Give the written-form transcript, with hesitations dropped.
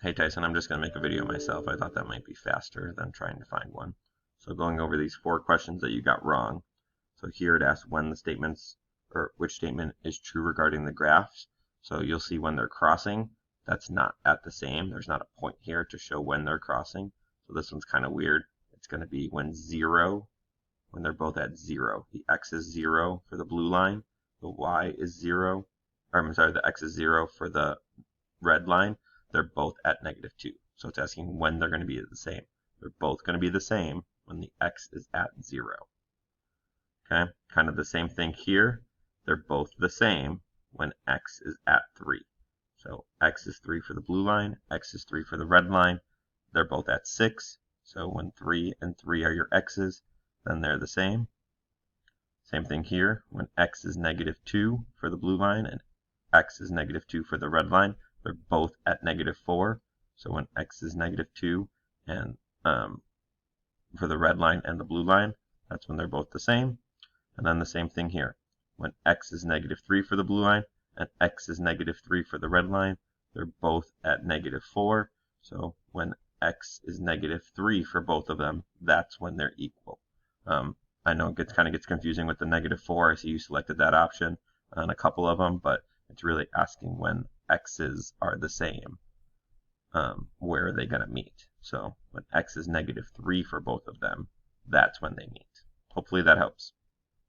Hey Tyson, I'm just going to make a video myself. I thought that might be faster than trying to find one. So going over these 4 questions that you got wrong. So here it asks when the statements, or which statement is true regarding the graphs. So you'll see when they're crossing, that's not at the same. There's not a point here to show when they're crossing. So this one's kind of weird. It's going to be when they're both at 0. The x is 0 for the blue line. The y is 0. Or I'm sorry, the x is 0 for the red line. They're both at -2. So it's asking when they're going to be the same. They're both going to be the same when the x is at 0. Okay, kind of the same thing here. They're both the same when x is at 3. So x is 3 for the blue line, x is 3 for the red line. They're both at 6. So when 3 and 3 are your x's, then they're the same. Same thing here. When x is -2 for the blue line and x is -2 for the red line, they're both at -4. So when x is -2 and for the red line and the blue line, that's when they're both the same. And then the same thing here. When x is -3 for the blue line and x is -3 for the red line, they're both at -4. So when x is -3 for both of them, that's when they're equal. I know it kind of gets confusing with the -4. I see you selected that option on a couple of them, but it's really asking when x's are the same. Where are they going to meet? So when x is -3 for both of them, that's when they meet. Hopefully that helps.